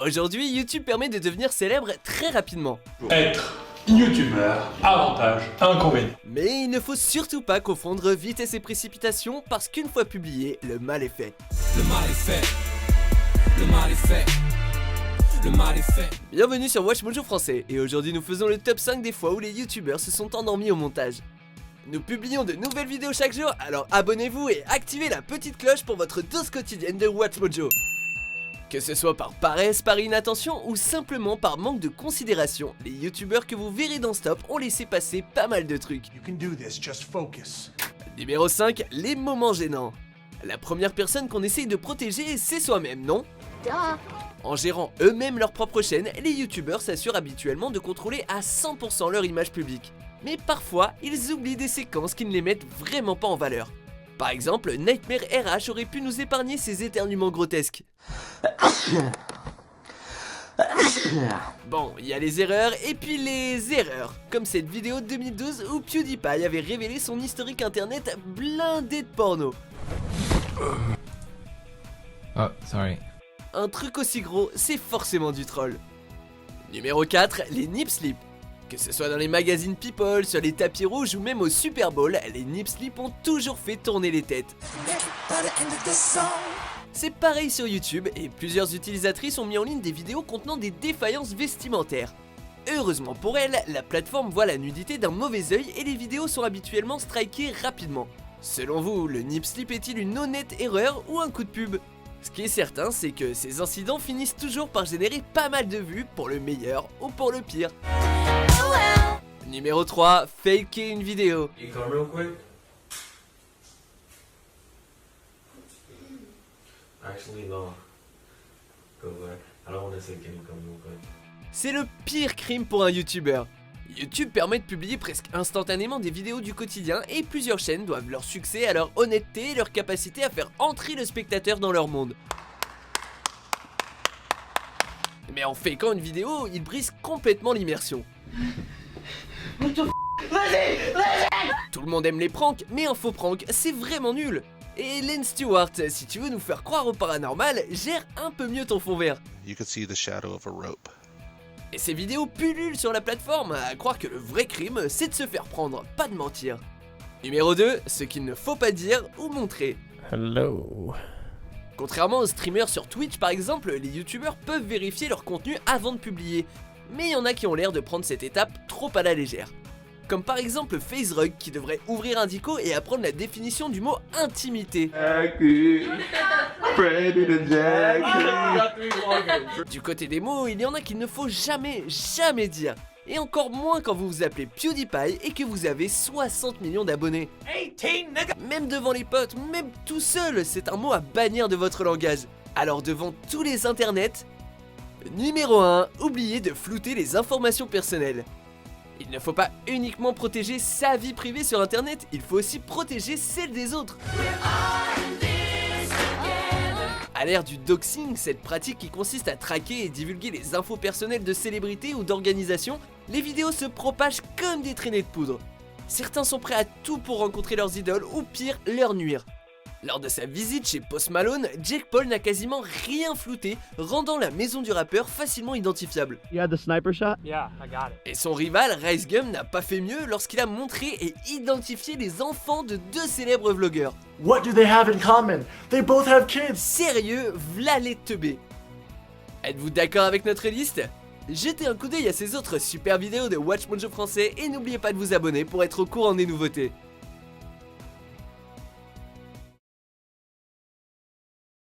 Aujourd'hui, YouTube permet de devenir célèbre très rapidement. Être youtubeur, avantages, inconvénients. Mais il ne faut surtout pas confondre vitesse et précipitation parce qu'une fois publié, le mal est fait. Le mal est fait. Le mal est fait. Le mal est fait. Bienvenue sur WatchMojo français et aujourd'hui nous faisons le top 5 des fois où les youtubeurs se sont endormis au montage. Nous publions de nouvelles vidéos chaque jour, alors abonnez-vous et activez la petite cloche pour votre dose quotidienne de WatchMojo. Que ce soit par paresse, par inattention ou simplement par manque de considération, les youtubeurs que vous verrez dans ce top ont laissé passer pas mal de trucs. You can do this, just focus. Numéro 5, les moments gênants. La première personne qu'on essaye de protéger, c'est soi-même, non ? En gérant eux-mêmes leur propre chaîne, les youtubeurs s'assurent habituellement de contrôler à 100% leur image publique. Mais parfois, ils oublient des séquences qui ne les mettent vraiment pas en valeur. Par exemple, Nightmare RH aurait pu nous épargner ses éternuements grotesques. Bon, il y a les erreurs et puis les erreurs, comme cette vidéo de 2012 où PewDiePie avait révélé son historique internet blindé de porno. Oh, sorry. Un truc aussi gros, c'est forcément du troll. Numéro 4, les nip slips. Que ce soit dans les magazines People, sur les tapis rouges ou même au Super Bowl, les nip slips ont toujours fait tourner les têtes. C'est pareil sur YouTube et plusieurs utilisatrices ont mis en ligne des vidéos contenant des défaillances vestimentaires. Heureusement pour elles, la plateforme voit la nudité d'un mauvais œil et les vidéos sont habituellement strikées rapidement. Selon vous, le nip slip est-il une honnête erreur ou un coup de pub ? Ce qui est certain, c'est que ces incidents finissent toujours par générer pas mal de vues pour le meilleur ou pour le pire. Numéro 3, faker une vidéo. You come real quick? Actually, no. Go back. I don't want to say can you come real quick. C'est le pire crime pour un youtubeur. YouTube permet de publier presque instantanément des vidéos du quotidien et plusieurs chaînes doivent leur succès à leur honnêteté et leur capacité à faire entrer le spectateur dans leur monde. Mais en fakeant une vidéo, ils brisent complètement l'immersion. Tout le monde aime les pranks, mais un faux prank, c'est vraiment nul. Et Len Stewart, si tu veux nous faire croire au paranormal, gère un peu mieux ton fond vert. You could see the shadow of a rope. Et ces vidéos pullulent sur la plateforme, à croire que le vrai crime, c'est de se faire prendre, pas de mentir. Numéro 2, ce qu'il ne faut pas dire ou montrer. Hello. Contrairement aux streamers sur Twitch par exemple, les youtubeurs peuvent vérifier leur contenu avant de publier. Mais il y en a qui ont l'air de prendre cette étape trop à la légère. Comme par exemple FaceRug qui devrait ouvrir un dico et apprendre la définition du mot intimité. Du côté des mots, il y en a qu'il ne faut jamais dire. Et encore moins quand vous vous appelez PewDiePie et que vous avez 60 millions d'abonnés. Même devant les potes, même tout seul, c'est un mot à bannir de votre langage. Alors devant tous les internets, numéro 1, oubliez de flouter les informations personnelles. Il ne faut pas uniquement protéger sa vie privée sur internet, il faut aussi protéger celle des autres. À l'ère du doxing, cette pratique qui consiste à traquer et divulguer les infos personnelles de célébrités ou d'organisations, les vidéos se propagent comme des traînées de poudre. Certains sont prêts à tout pour rencontrer leurs idoles ou pire, leur nuire. Lors de sa visite chez Post Malone, Jake Paul n'a quasiment rien flouté, rendant la maison du rappeur facilement identifiable. You had the sniper shot? Yeah, I got it. Et son rival, RiceGum, n'a pas fait mieux lorsqu'il a montré et identifié les enfants de deux célèbres vlogueurs. What do they have in common? They both have kids. Sérieux, v'là les teubés. Êtes-vous d'accord avec notre liste ? Jetez un coup d'œil à ces autres super vidéos de WatchMojo français et n'oubliez pas de vous abonner pour être au courant des nouveautés.